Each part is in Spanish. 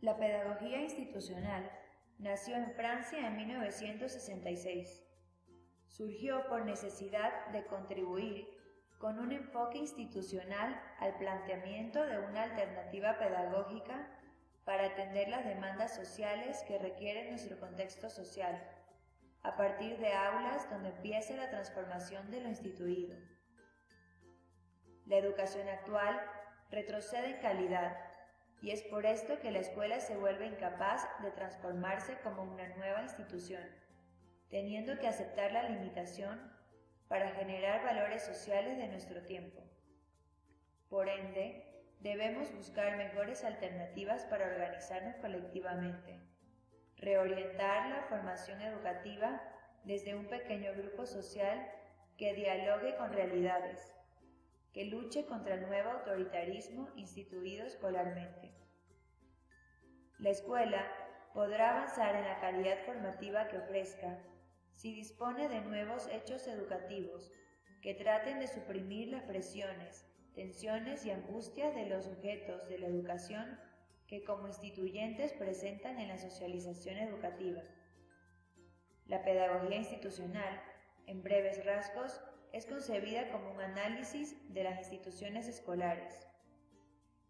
La pedagogía institucional nació en Francia en 1966. Surgió por necesidad de contribuir con un enfoque institucional al planteamiento de una alternativa pedagógica para atender las demandas sociales que requiere nuestro contexto social, a partir de aulas donde empieza la transformación de lo instituido. La educación actual retrocede en calidad, y es por esto que la escuela se vuelve incapaz de transformarse como una nueva institución, teniendo que aceptar la limitación para generar valores sociales de nuestro tiempo. Por ende, debemos buscar mejores alternativas para organizarnos colectivamente, reorientar la formación educativa desde un pequeño grupo social que dialogue con realidades, que luche contra el nuevo autoritarismo instituido escolarmente. La escuela podrá avanzar en la calidad formativa que ofrezca si dispone de nuevos hechos educativos que traten de suprimir las presiones, tensiones y angustias de los sujetos de la educación que como instituyentes presentan en la socialización educativa. La pedagogía institucional, en breves rasgos, es concebida como un análisis de las instituciones escolares.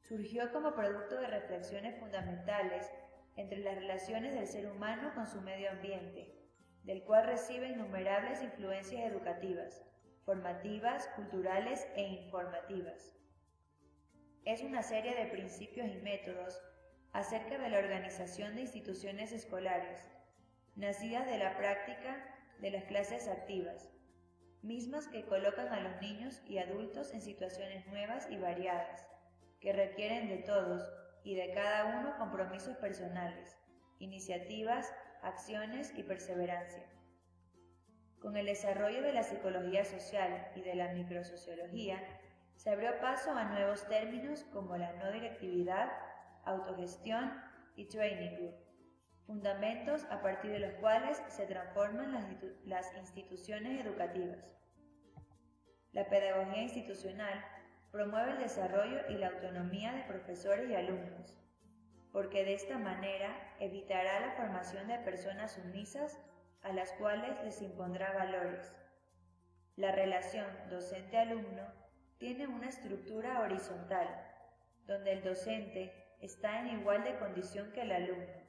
Surgió como producto de reflexiones fundamentales entre las relaciones del ser humano con su medio ambiente, del cual recibe innumerables influencias educativas, formativas, culturales e informativas. Es una serie de principios y métodos acerca de la organización de instituciones escolares, nacidas de la práctica de las clases activas, mismas que colocan a los niños y adultos en situaciones nuevas y variadas, que requieren de todos y de cada uno compromisos personales, iniciativas, acciones y perseverancia. Con el desarrollo de la psicología social y de la microsociología, se abrió paso a nuevos términos como la no directividad, autogestión y training group, fundamentos a partir de los cuales se transforman las instituciones educativas. La pedagogía institucional promueve el desarrollo y la autonomía de profesores y alumnos, porque de esta manera evitará la formación de personas sumisas a las cuales les impondrá valores. La relación docente-alumno tiene una estructura horizontal, donde el docente está en igual de condición que el alumno,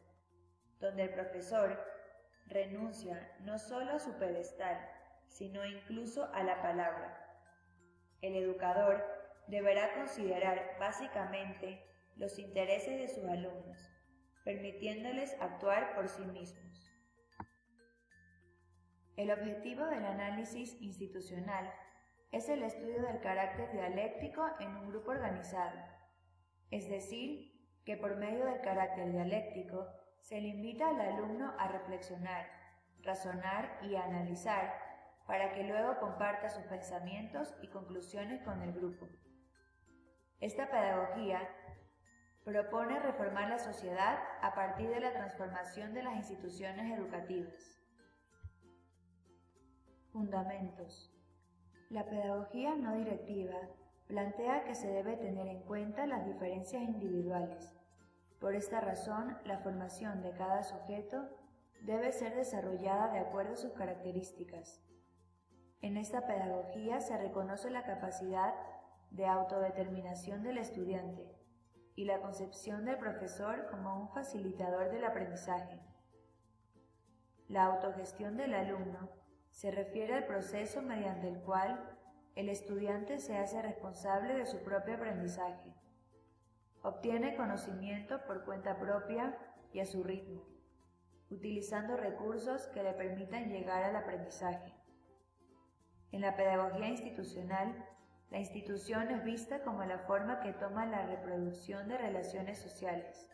donde el profesor renuncia no solo a su pedestal, sino incluso a la palabra. El educador deberá considerar básicamente los intereses de sus alumnos, permitiéndoles actuar por sí mismos. El objetivo del análisis institucional es el estudio del carácter dialéctico en un grupo organizado, es decir, que por medio del carácter dialéctico se le invita al alumno a reflexionar, razonar y analizar para que luego comparta sus pensamientos y conclusiones con el grupo. Esta pedagogía propone reformar la sociedad a partir de la transformación de las instituciones educativas. Fundamentos. La pedagogía no directiva plantea que se debe tener en cuenta las diferencias individuales. Por esta razón, la formación de cada sujeto debe ser desarrollada de acuerdo a sus características. En esta pedagogía se reconoce la capacidad de autodeterminación del estudiante y la concepción del profesor como un facilitador del aprendizaje. La autogestión del alumno se refiere al proceso mediante el cual el estudiante se hace responsable de su propio aprendizaje. Obtiene conocimiento por cuenta propia y a su ritmo, utilizando recursos que le permitan llegar al aprendizaje. En la pedagogía institucional, la institución es vista como la forma que toma la reproducción de relaciones sociales.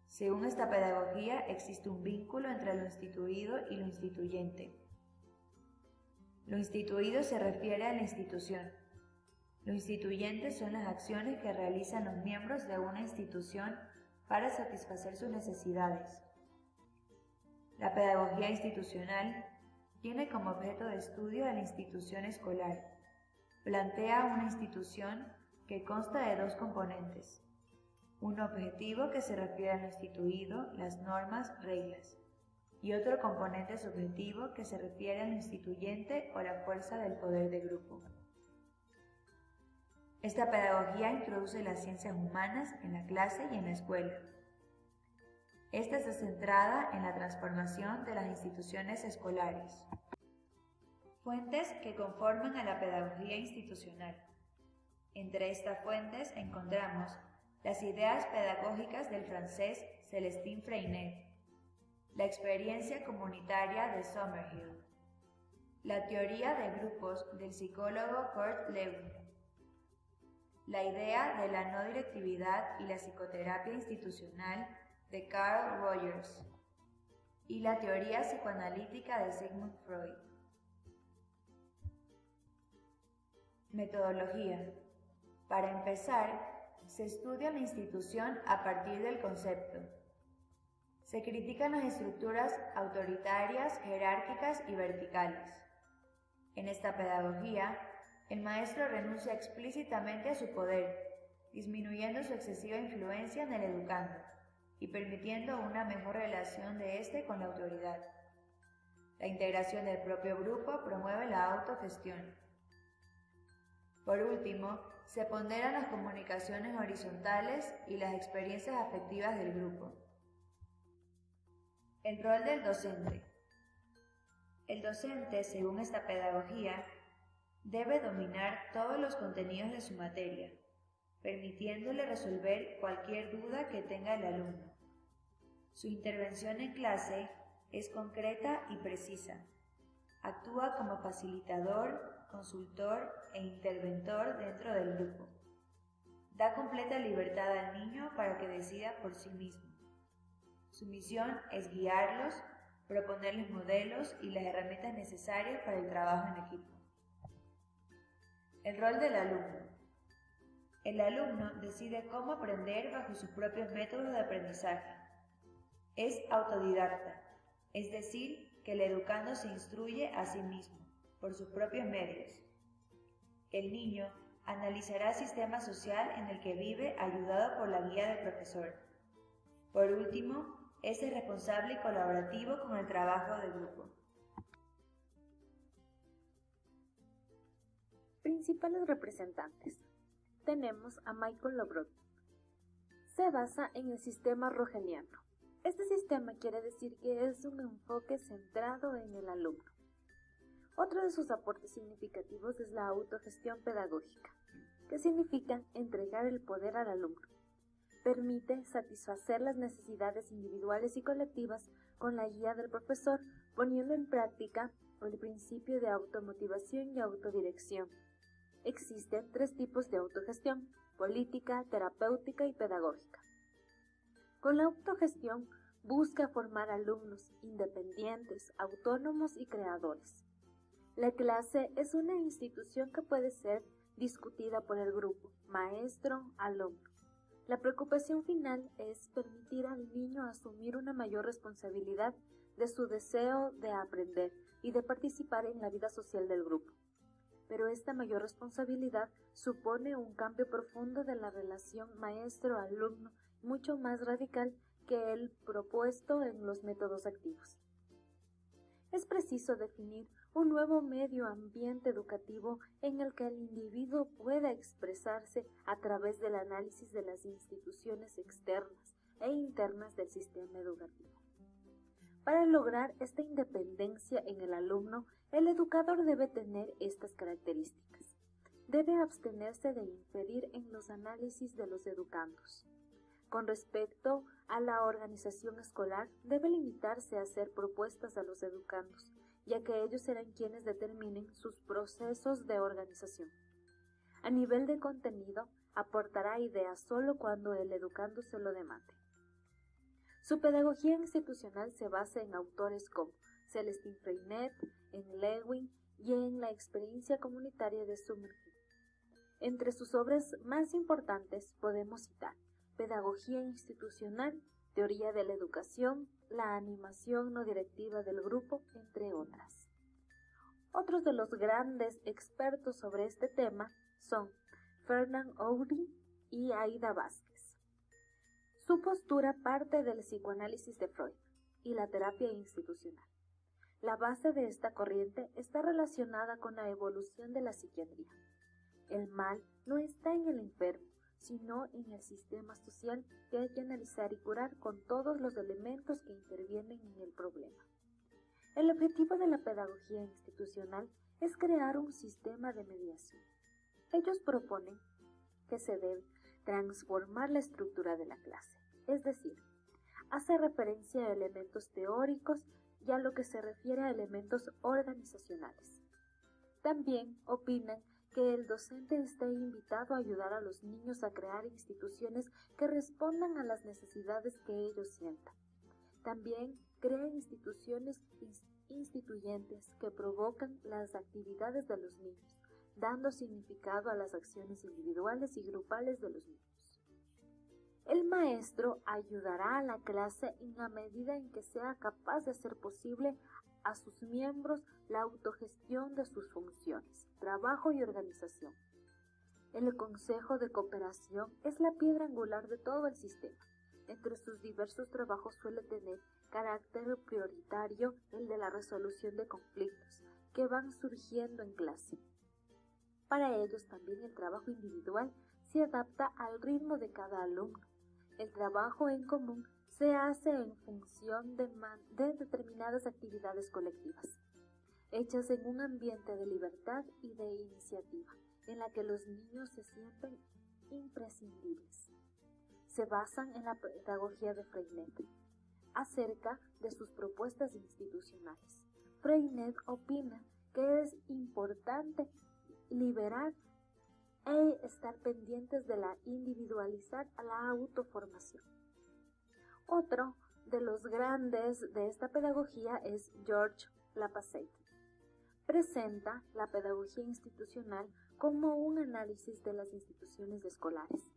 Según esta pedagogía, existe un vínculo entre lo instituido y lo instituyente. Lo instituido se refiere a la institución. Lo instituyente son las acciones que realizan los miembros de una institución para satisfacer sus necesidades. La pedagogía institucional tiene como objeto de estudio a la institución escolar. Plantea una institución que consta de dos componentes. un objetivo que se refiere a lo instituido, las normas, reglas, y otro componente subjetivo que se refiere a lo instituyente o la fuerza del poder de grupo. Esta pedagogía introduce las ciencias humanas en la clase y en la escuela. Esta está centrada en la transformación de las instituciones escolares. Fuentes que conforman a la pedagogía institucional. Entre estas fuentes encontramos las ideas pedagógicas del francés Célestin Freinet, la experiencia comunitaria de Summerhill, la teoría de grupos del psicólogo Kurt Lewin, la idea de la no directividad y la psicoterapia institucional de Carl Rogers y la teoría psicoanalítica de Sigmund Freud. Metodología. Para empezar, se estudia la institución a partir del concepto. Se critican las estructuras autoritarias, jerárquicas y verticales. En esta pedagogía, el maestro renuncia explícitamente a su poder, disminuyendo su excesiva influencia en el educando y permitiendo una mejor relación de éste con la autoridad. La integración del propio grupo promueve la autogestión. Por último, se ponderan las comunicaciones horizontales y las experiencias afectivas del grupo. El rol del docente. El docente, según esta pedagogía, debe dominar todos los contenidos de su materia, permitiéndole resolver cualquier duda que tenga el alumno. Su intervención en clase es concreta y precisa. Actúa como facilitador, consultor e interventor dentro del grupo. Da completa libertad al niño para que decida por sí mismo. Su misión es guiarlos, proponerles modelos y las herramientas necesarias para el trabajo en equipo. El rol del alumno. El alumno decide cómo aprender bajo sus propios métodos de aprendizaje. Es autodidacta, es decir, que el educando se instruye a sí mismo, por sus propios medios. El niño analizará el sistema social en el que vive ayudado por la guía del profesor. Por último, es el responsable y colaborativo con el trabajo de grupo. Principales representantes. Tenemos a Michael Lovrot. Se basa en el sistema rogeliano. Este sistema quiere decir que es un enfoque centrado en el alumno. Otro de sus aportes significativos es la autogestión pedagógica, que significa entregar el poder al alumno. Permite satisfacer las necesidades individuales y colectivas con la guía del profesor, poniendo en práctica el principio de automotivación y autodirección. Existen 3 tipos de autogestión: política, terapéutica y pedagógica. Con la autogestión busca formar alumnos independientes, autónomos y creadores. La clase es una institución que puede ser discutida por el grupo, maestro, alumno. La preocupación final es permitir al niño asumir una mayor responsabilidad de su deseo de aprender y de participar en la vida social del grupo. Pero esta mayor responsabilidad supone un cambio profundo de la relación maestro-alumno, mucho más radical que el propuesto en los métodos activos. Es preciso definir un nuevo medio ambiente educativo en el que el individuo pueda expresarse a través del análisis de las instituciones externas e internas del sistema educativo. Para lograr esta independencia en el alumno, el educador debe tener estas características. Debe abstenerse de inferir en los análisis de los educandos. Con respecto a la organización escolar, debe limitarse a hacer propuestas a los educandos, ya que ellos serán quienes determinen sus procesos de organización. A nivel de contenido, aportará ideas solo cuando el educando se lo demande. Su pedagogía institucional se basa en autores como Célestin Freinet, en Lewin y en la experiencia comunitaria de Summerhill. Entre sus obras más importantes podemos citar Pedagogía institucional, Teoría de la educación, la animación no directiva del grupo, entre otras. Otros de los grandes expertos sobre este tema son Fernand Oury y Aida Vázquez. Su postura parte del psicoanálisis de Freud y la terapia institucional. La base de esta corriente está relacionada con la evolución de la psiquiatría. El mal no está en el enfermo, sino en el sistema social que hay que analizar y curar con todos los elementos que intervienen en el problema. El objetivo de la pedagogía institucional es crear un sistema de mediación. Ellos proponen que se debe transformar la estructura de la clase, es decir, hace referencia a elementos teóricos y a lo que se refiere a elementos organizacionales. También opinan que el docente está invitado a ayudar a los niños a crear instituciones que respondan a las necesidades que ellos sientan. También crea instituciones instituyentes que provocan las actividades de los niños, dando significado a las acciones individuales y grupales de los niños. El maestro ayudará a la clase en la medida en que sea capaz de hacer posible a sus miembros la autogestión de sus funciones, trabajo y organización. El Consejo de Cooperación es la piedra angular de todo el sistema. Entre sus diversos trabajos suele tener carácter prioritario el de la resolución de conflictos que van surgiendo en clase. Para ellos también el trabajo individual se adapta al ritmo de cada alumno. El trabajo en común se hace en función de determinadas actividades colectivas, hechas en un ambiente de libertad y de iniciativa, en la que los niños se sienten imprescindibles. Se basan en la pedagogía de Freinet acerca de sus propuestas institucionales. Freinet opina que es importante liberar e estar pendientes de la individualizar a la autoformación. Otro de los grandes de esta pedagogía es Georges Lapasset. Presenta la pedagogía institucional como un análisis de las instituciones escolares.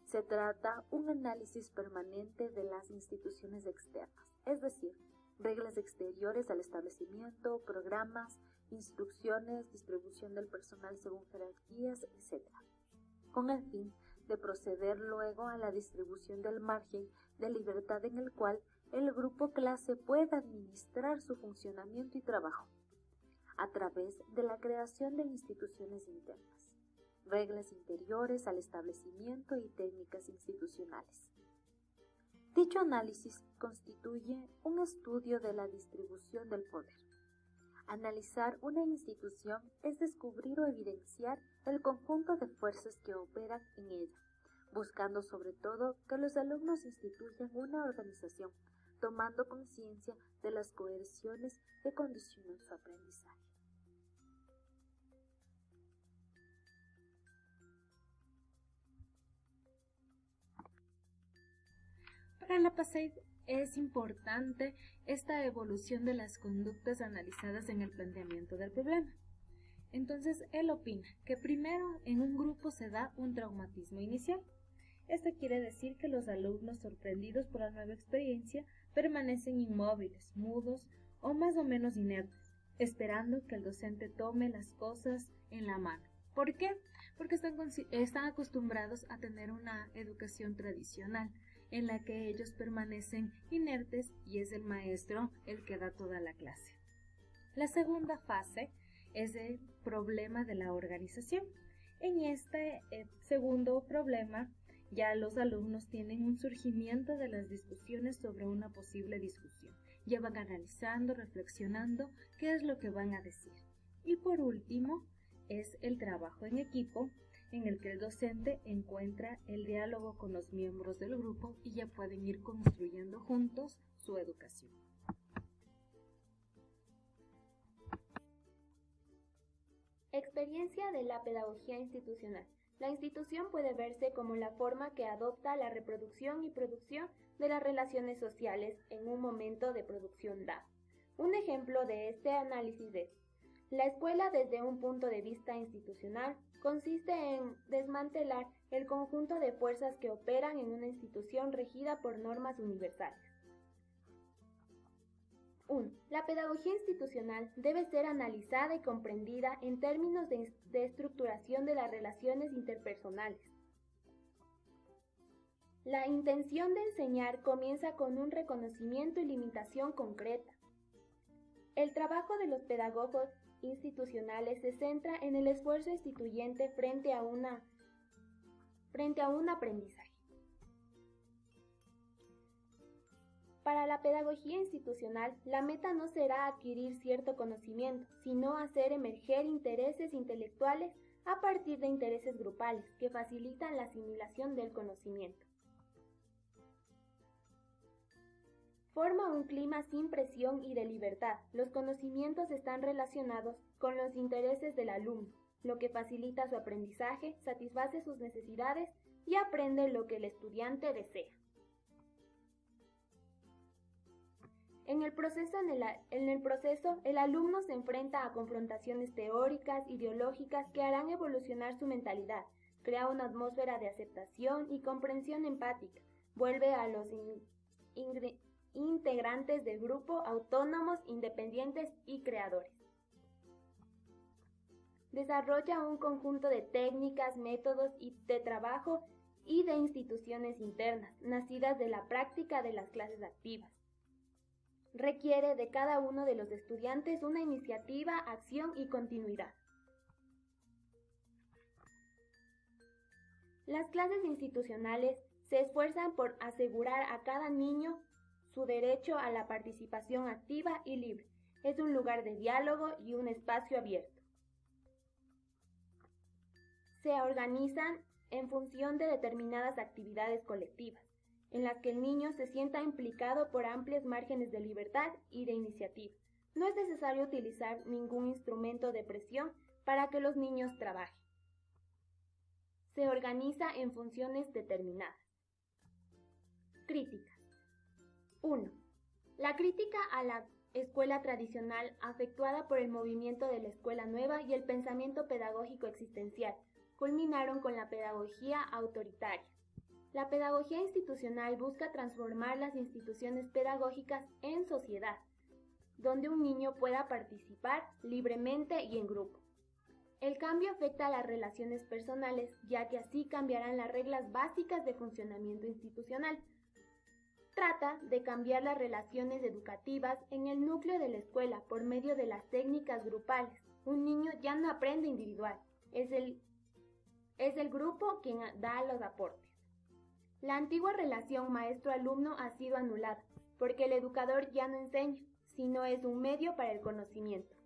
Se trata un análisis permanente de las instituciones externas, es decir, reglas exteriores al establecimiento, programas, instrucciones, distribución del personal según jerarquías, etc., con el fin de proceder luego a la distribución del margen de libertad en el cual el grupo clase pueda administrar su funcionamiento y trabajo, a través de la creación de instituciones internas, reglas interiores al establecimiento y técnicas institucionales. Dicho análisis constituye un estudio de la distribución del poder. Analizar una institución es descubrir o evidenciar el conjunto de fuerzas que operan en ella, buscando sobre todo que los alumnos instituyan una organización, tomando conciencia de las coerciones que condicionan su aprendizaje. Para Lapasset es importante esta evolución de las conductas analizadas en el planteamiento del problema. Entonces, él opina que primero en un grupo se da un traumatismo inicial. Esto quiere decir que los alumnos sorprendidos por la nueva experiencia permanecen inmóviles, mudos o más o menos inertes, esperando que el docente tome las cosas en la mano. ¿Por qué? Porque están acostumbrados a tener una educación tradicional, en la que ellos permanecen inertes y es el maestro el que da toda la clase. La segunda fase es el problema de la organización. En este segundo problema, ya los alumnos tienen un surgimiento de las discusiones sobre una posible discusión. Ya van analizando, reflexionando qué es lo que van a decir. Y por último, es el trabajo en equipo, en el que el docente encuentra el diálogo con los miembros del grupo y ya pueden ir construyendo juntos su educación. Experiencia de la pedagogía institucional. La institución puede verse como la forma que adopta la reproducción y producción de las relaciones sociales en un momento de producción dado. Un ejemplo de este análisis es: la escuela desde un punto de vista institucional consiste en desmantelar el conjunto de fuerzas que operan en una institución regida por normas universales. 1. La pedagogía institucional debe ser analizada y comprendida en términos de estructuración de las relaciones interpersonales. La intención de enseñar comienza con un reconocimiento y limitación concreta. El trabajo de los pedagogos institucionales se centra en el esfuerzo instituyente frente a un aprendizaje. Para la pedagogía institucional, la meta no será adquirir cierto conocimiento, sino hacer emerger intereses intelectuales a partir de intereses grupales que facilitan la asimilación del conocimiento. Forma un clima sin presión y de libertad. Los conocimientos están relacionados con los intereses del alumno, lo que facilita su aprendizaje, satisface sus necesidades y aprende lo que el estudiante desea. En el proceso, el alumno se enfrenta a confrontaciones teóricas, ideológicas que harán evolucionar su mentalidad, crea una atmósfera de aceptación y comprensión empática, vuelve a los integrantes del grupo autónomos, independientes y creadores. Desarrolla un conjunto de técnicas, métodos de trabajo y de instituciones internas, nacidas de la práctica de las clases activas. Requiere de cada uno de los estudiantes una iniciativa, acción y continuidad. Las clases institucionales se esfuerzan por asegurar a cada niño su derecho a la participación activa y libre. Es un lugar de diálogo y un espacio abierto. Se organizan en función de determinadas actividades colectivas, en las que el niño se sienta implicado por amplios márgenes de libertad y de iniciativa. No es necesario utilizar ningún instrumento de presión para que los niños trabajen. Se organiza en funciones determinadas. Críticas. 1. La crítica a la escuela tradicional, afectuada por el movimiento de la escuela nueva y el pensamiento pedagógico existencial, culminaron con la pedagogía autoritaria. La pedagogía institucional busca transformar las instituciones pedagógicas en sociedad, donde un niño pueda participar libremente y en grupo. El cambio afecta a las relaciones personales, ya que así cambiarán las reglas básicas de funcionamiento institucional. Trata de cambiar las relaciones educativas en el núcleo de la escuela por medio de las técnicas grupales. Un niño ya no aprende individual, es el grupo quien da los aportes. La antigua relación maestro-alumno ha sido anulada, porque el educador ya no enseña, sino es un medio para el conocimiento.